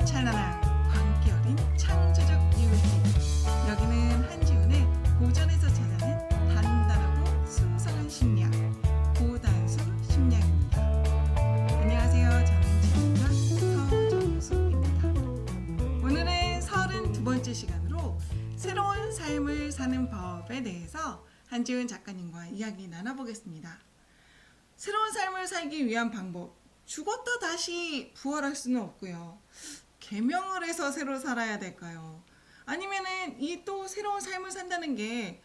찬란한 광기 어린 창조적 유희. 여기는 한지훈의 고전에서 찾아낸 단단하고 숭성한 심리학, 고단수 심리학입니다. 안녕하세요. 저는 지훈과 서정숙입니다. 오늘은 32번째 시간으로 새로운 삶을 사는 법에 대해서 한지훈 작가님과 이야기 나눠보겠습니다. 새로운 삶을 살기 위한 방법, 죽었다 다시 부활할 수는 없고요. 계명을 해서 새로 살아야 될까요? 아니면은 이 또 새로운 삶을 산다는 게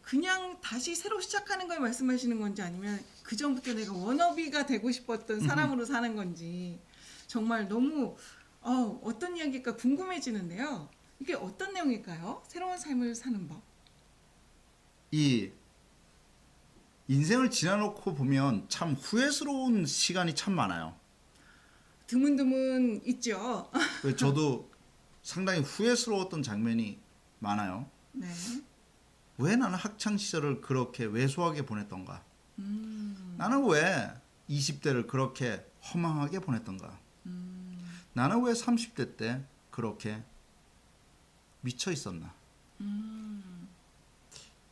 그냥 다시 새로 시작하는 걸 말씀하시는 건지, 아니면 그 전부터 내가 워너비가 되고 싶었던 사람으로 사는 건지 정말 너무 어떤 이야기일까 궁금해지는데요. 이게 어떤 내용일까요? 새로운 삶을 사는 법. 이 인생을 지나놓고 보면 참 후회스러운 시간이 참 많아요. 드문드문 있죠. 저도 상당히 후회스러웠던 장면이 많아요. 네. 왜 나는 학창 시절을 그렇게 왜소하게 보냈던가? 나는 왜 20대를 그렇게 허망하게 보냈던가? 나는 왜 30대 때 그렇게 미쳐 있었나?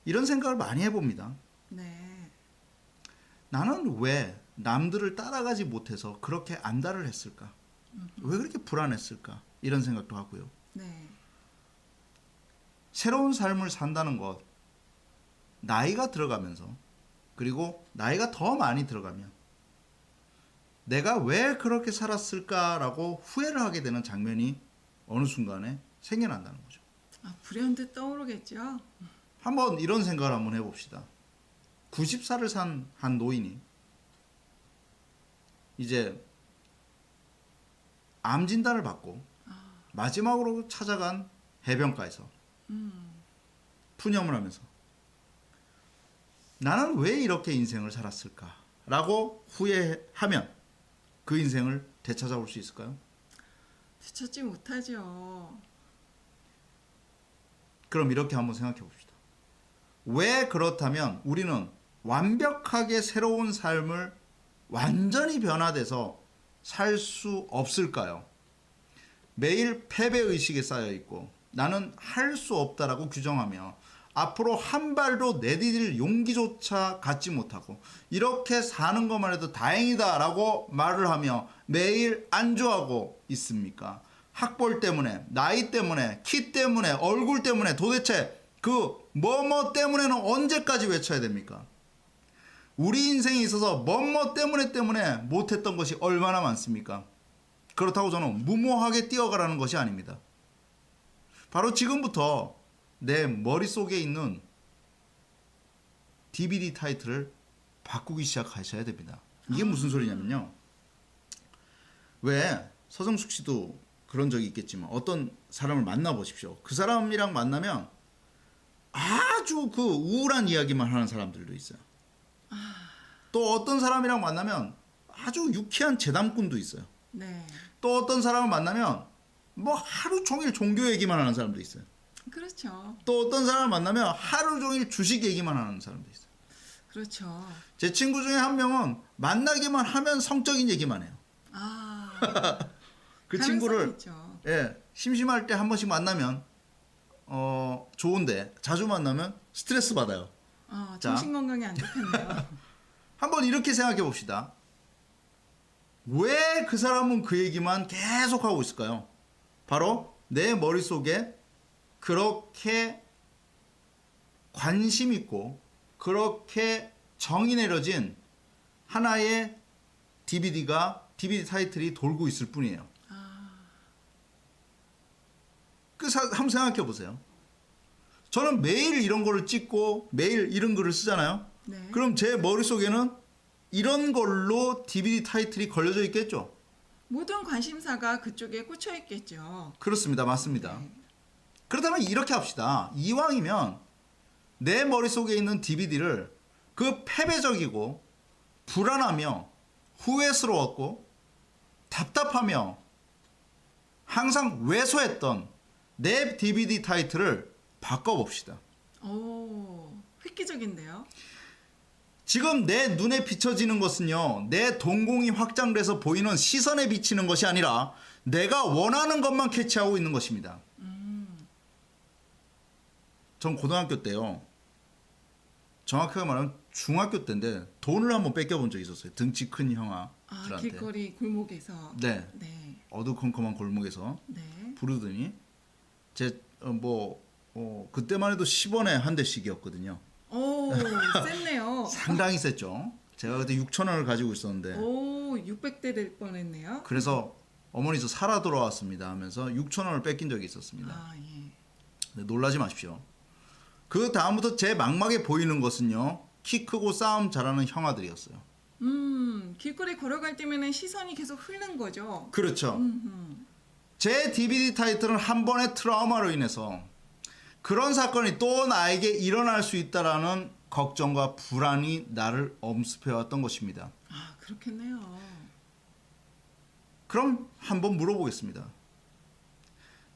이런 생각을 많이 해봅니다. 네. 나는 왜 남들을 따라가지 못해서 그렇게 안달을 했을까? 왜 그렇게 불안했을까? 이런 생각도 하고요. 네. 새로운 삶을 산다는 것, 나이가 들어가면서, 그리고 나이가 더 많이 들어가면 내가 왜 그렇게 살았을까라고 후회를 하게 되는 장면이 어느 순간에 생겨난다는 거죠. 불현듯 떠오르겠죠. 한번 이런 생각을 한번 해봅시다. 90살을 산 한 노인이 이제 암 진단을 받고 마지막으로 찾아간 해변가에서 푸념을 하면서 나는 왜 이렇게 인생을 살았을까? 라고 후회하면 그 인생을 되찾아올 수 있을까요? 되찾지 못하죠. 그럼 이렇게 한번 생각해 봅시다. 왜 그렇다면 우리는 완벽하게 새로운 삶을 완전히 변화돼서 살 수 없을까요? 매일 패배의식에 쌓여 있고 나는 할 수 없다라고 규정하며 앞으로 한 발도 내디딜 용기조차 갖지 못하고 이렇게 사는 것만 해도 다행이다라고 말을 하며 매일 안주하고 있습니까? 학벌 때문에, 나이 때문에, 키 때문에, 얼굴 때문에, 도대체 그 뭐뭐 때문에는 언제까지 외쳐야 됩니까? 우리 인생에 있어서 뭐뭐 때문에 못했던 것이 얼마나 많습니까? 그렇다고 저는 무모하게 뛰어가라는 것이 아닙니다. 바로 지금부터 내 머릿속에 있는 DVD 타이틀을 바꾸기 시작하셔야 됩니다. 이게 무슨 소리냐면요. 왜 서정숙 씨도 그런 적이 있겠지만 어떤 사람을 만나보십시오. 그 사람이랑 만나면 아주 그 우울한 이야기만 하는 사람들도 있어요. 또 어떤 사람이랑 만나면 아주 유쾌한 재담꾼도 있어요. 네. 또 어떤 사람을 만나면 뭐 하루 종일 종교 얘기만 하는 사람도 있어요. 그렇죠. 또 어떤 사람을 만나면 하루 종일 주식 얘기만 하는 사람도 있어요. 그렇죠. 제 친구 중에 한 명은 만나기만 하면 성적인 얘기만 해요. 그 친구를 있죠. 심심할 때 한 번씩 만나면 좋은데 자주 만나면 스트레스 받아요. 정신건강에 안 좋겠네요. 한번 이렇게 생각해 봅시다. 왜 그 사람은 그 얘기만 계속 하고 있을까요? 바로 내 머릿속에 그렇게 관심 있고 그렇게 정이 내려진 하나의 DVD 타이틀이 돌고 있을 뿐이에요. 한번 생각해 보세요. 저는 매일 이런 거를 찍고 매일 이런 글을 쓰잖아요. 네. 그럼 제 머릿속에는 이런 걸로 DVD 타이틀이 걸려져 있겠죠? 모든 관심사가 그쪽에 꽂혀 있겠죠. 그렇습니다. 맞습니다. 네. 그렇다면 이렇게 합시다. 이왕이면 내 머릿속에 있는 DVD를 그 패배적이고 불안하며 후회스러웠고 답답하며 항상 왜소했던 내 DVD 타이틀을 바꿔봅시다. 획기적인데요. 지금 내 눈에 비춰지는 것은요, 내 동공이 확장돼서 보이는 시선에 비치는 것이 아니라 내가 원하는 것만 캐치하고 있는 것입니다. 전 고등학교 때요. 정확하게 말하면 중학교 때인데 돈을 한번 뺏겨본 적이 있었어요. 등치 큰 형아들한테. 길거리 골목에서. 네. 네. 어두컴컴한 골목에서 네. 부르더니 그때만 해도 10원에 한 대씩이었거든요. 오, 셌네요. 상당히 셌죠. 제가 그때 6,000원을 가지고 있었는데 오, 600대 될 뻔했네요. 그래서 어머니 저 살아 돌아왔습니다 하면서 6,000원을 뺏긴 적이 있었습니다. 아, 예. 네, 놀라지 마십시오. 그 다음부터 제 망막에 보이는 것은요. 키 크고 싸움 잘하는 형아들이었어요. 길거리 걸어갈 때면은 시선이 계속 흐르는 거죠. 그렇죠. 제 DVD 타이틀은 한 번의 트라우마로 인해서 그런 사건이 또 나에게 일어날 수 있다라는 걱정과 불안이 나를 엄습해왔던 것입니다. 아, 그렇겠네요. 그럼 한번 물어보겠습니다.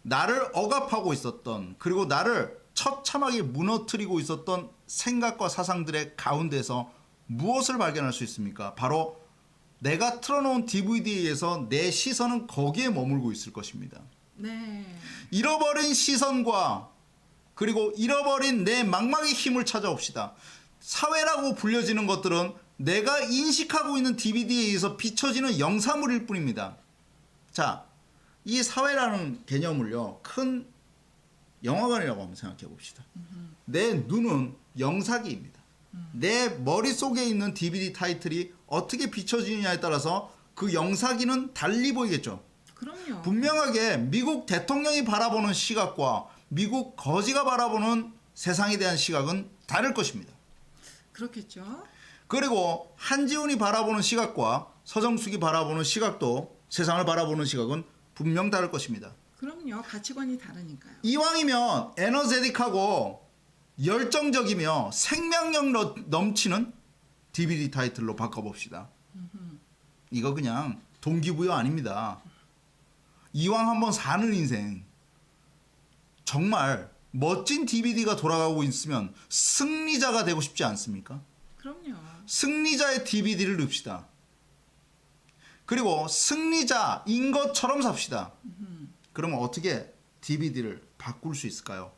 나를 억압하고 있었던 그리고 나를 처참하게 무너뜨리고 있었던 생각과 사상들의 가운데서 무엇을 발견할 수 있습니까? 바로 내가 틀어놓은 DVD에 의해서 내 시선은 거기에 머물고 있을 것입니다. 네. 잃어버린 시선과 그리고 잃어버린 내 망막의 힘을 찾아옵시다. 사회라고 불려지는 것들은 내가 인식하고 있는 DVD에 의해서 비춰지는 영상물일 뿐입니다. 자, 이 사회라는 개념을요, 큰 영화관이라고 한번 생각해 봅시다. 내 눈은 영상기입니다. 내 머릿속에 있는 DVD 타이틀이 어떻게 비춰지느냐에 따라서 그 영상기는 달리 보이겠죠. 그럼요. 분명하게 미국 대통령이 바라보는 시각과 미국 거지가 바라보는 세상에 대한 시각은 다를 것입니다. 그렇겠죠. 그리고 한지훈이 바라보는 시각과 서정숙이 바라보는 시각도 세상을 바라보는 시각은 분명 다를 것입니다. 그럼요. 가치관이 다르니까요. 이왕이면 에너제틱하고 열정적이며 생명력 넘치는 DVD 타이틀로 바꿔봅시다. 이거 그냥 동기부여 아닙니다. 이왕 한번 사는 인생 정말 멋진 DVD가 돌아가고 있으면 승리자가 되고 싶지 않습니까? 그럼요. 승리자의 DVD를 넣읍시다. 그리고 승리자인 것처럼 삽시다. 그러면 어떻게 DVD를 바꿀 수 있을까요?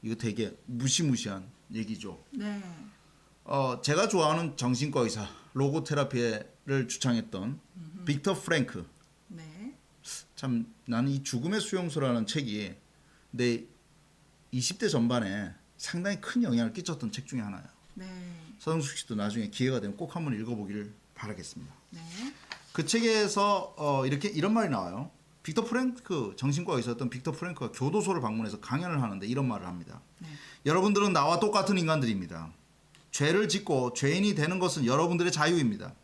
이거 되게 무시무시한 얘기죠. 네. 제가 좋아하는 정신과 의사 로고테라피를 주창했던 빅터 프랭크. 네. 참 나는 이 죽음의 수용소라는 책이 내 20대 전반에 상당히 큰 영향을 끼쳤던 책 중에 하나예요. 네. 서정숙 씨도 나중에 기회가 되면 꼭 한번 읽어보기를 바라겠습니다. 네. 그 책에서 이런 말이 나와요. 빅터 프랭크, 정신과 의사였던 빅터 프랭크가 교도소를 방문해서 강연을 하는데 이런 말을 합니다. 네. 여러분들은 나와 똑같은 인간들입니다. 죄를 짓고 죄인이 되는 것은 여러분들의 자유입니다.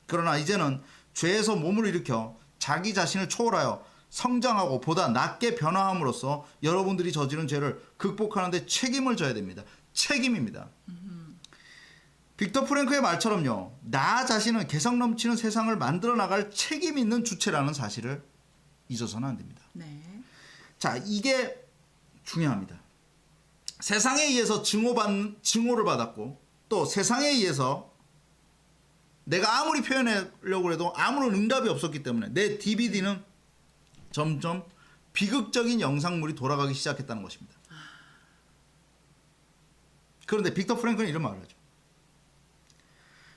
그러나 이제는 죄에서 몸을 일으켜 자기 자신을 초월하여 성장하고 보다 낫게 변화함으로써 여러분들이 저지른 죄를 극복하는 데 책임을 져야 됩니다. 책임입니다. 빅터 프랭크의 말처럼요. 나 자신은 개성 넘치는 세상을 만들어 나갈 책임 있는 주체라는 사실을 잊어서는 안 됩니다. 네. 자, 이게 중요합니다. 세상에 의해서 증오를 받았고 또 세상에 의해서 내가 아무리 표현하려고 해도 아무런 응답이 없었기 때문에 내 DVD는 점점 비극적인 영상물이 돌아가기 시작했다는 것입니다. 그런데 빅터 프랭크는 이런 말을 하죠.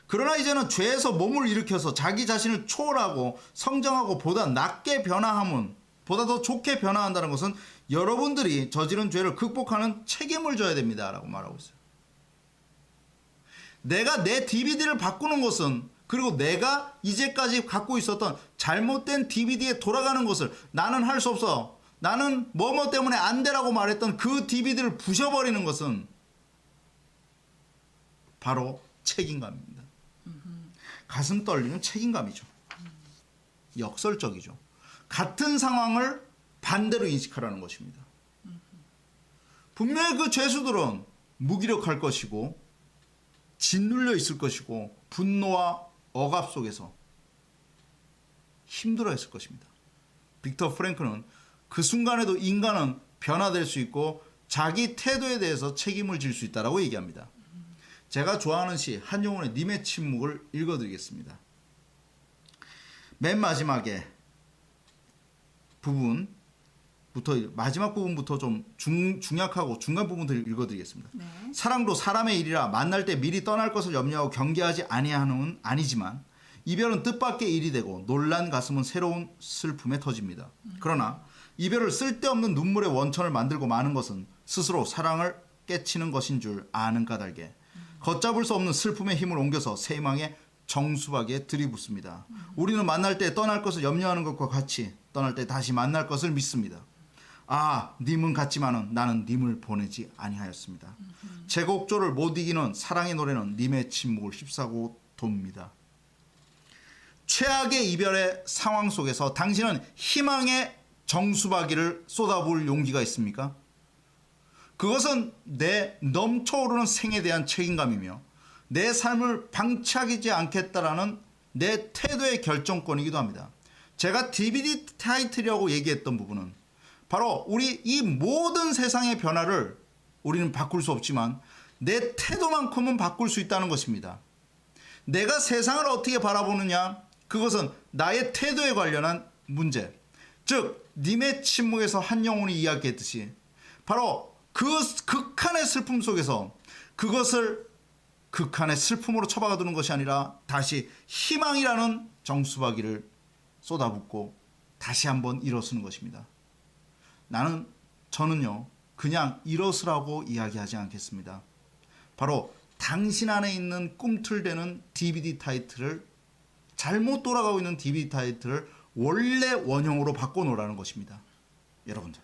그러나 이제는 죄에서 몸을 일으켜서 자기 자신을 초월하고 성장하고 보다 낫게 변화함은 보다 더 좋게 변화한다는 것은 여러분들이 저지른 죄를 극복하는 책임을 져야 됩니다. 라고 말하고 있어요. 내가 내 DVD를 바꾸는 것은 그리고 내가 이제까지 갖고 있었던 잘못된 DVD에 돌아가는 것을 나는 할 수 없어. 나는 뭐뭐 때문에 안 되라고 말했던 그 DVD를 부셔버리는 것은 바로 책임감입니다. 가슴 떨리는 책임감이죠. 역설적이죠. 같은 상황을 반대로 인식하라는 것입니다. 분명히 그 죄수들은 무기력할 것이고 짓눌려 있을 것이고 분노와 억압 속에서 힘들어했을 것입니다. 빅터 프랭크는 그 순간에도 인간은 변화될 수 있고 자기 태도에 대해서 책임을 질 수 있다라고 얘기합니다. 제가 좋아하는 시 한용운의 님의 침묵을 읽어드리겠습니다. 맨 마지막에 부분부터 마지막 부분부터 좀 중약하고 중간 부분들 읽어드리겠습니다. 네. 사랑도 사람의 일이라 만날 때 미리 떠날 것을 염려하고 경계하지 아니하는 아니지만 이별은 뜻밖의 일이 되고 놀란 가슴은 새로운 슬픔에 터집니다. 그러나 이별을 쓸데없는 눈물의 원천을 만들고 마는 것은 스스로 사랑을 깨치는 것인 줄 아는 까닭에 걷잡을 수 없는 슬픔의 힘을 옮겨서 새 희망의 정수박에 들이붓습니다. 우리는 만날 때 떠날 것을 염려하는 것과 같이 떠날 때 다시 만날 것을 믿습니다. 아, 님은 갔지만은 나는 님을 보내지 아니하였습니다. 제곡조를 못 이기는 사랑의 노래는 님의 침묵을 휩싸고 돕니다. 최악의 이별의 상황 속에서 당신은 희망의 정수박이를 쏟아부을 용기가 있습니까? 그것은 내 넘쳐오르는 생에 대한 책임감이며 내 삶을 방치하지 않겠다라는 내 태도의 결정권이기도 합니다. 제가 DVD 타이틀이라고 얘기했던 부분은 바로 우리 이 모든 세상의 변화를 우리는 바꿀 수 없지만 내 태도만큼은 바꿀 수 있다는 것입니다. 내가 세상을 어떻게 바라보느냐, 그것은 나의 태도에 관련한 문제. 즉 님의 침묵에서 한 영혼이 이야기했듯이 바로 그 극한의 슬픔 속에서 그것을 극한의 슬픔으로 처박아두는 것이 아니라 다시 희망이라는 정수박이를 쏟아붓고 다시 한번 일어서는 것입니다. 저는요 그냥 일어서라고 이야기하지 않겠습니다. 바로 당신 안에 있는 꿈틀대는 DVD 타이틀을, 잘못 돌아가고 있는 DVD 타이틀을 원래 원형으로 바꿔놓으라는 것입니다. 여러분들,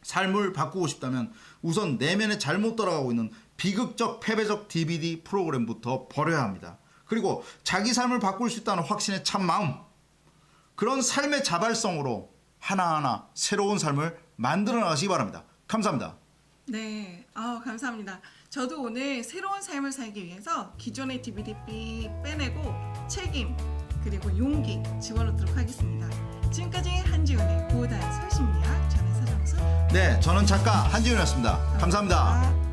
삶을 바꾸고 싶다면 우선 내면에 잘못 돌아가고 있는 비극적 패배적 DVD 프로그램부터 버려야 합니다. 그리고 자기 삶을 바꿀 수 있다는 확신의 참 마음, 그런 삶의 자발성으로 하나하나 새로운 삶을 만들어 나가시기 바랍니다. 감사합니다. 네, 감사합니다. 저도 오늘 새로운 삶을 살기 위해서 기존의 DVD 빼내고 책임 그리고 용기 집어넣도록 하겠습니다. 지금까지 한지훈의 고단수 심리학, 저는 서정수. 네, 저는 작가 한지훈이었습니다. 감사합니다.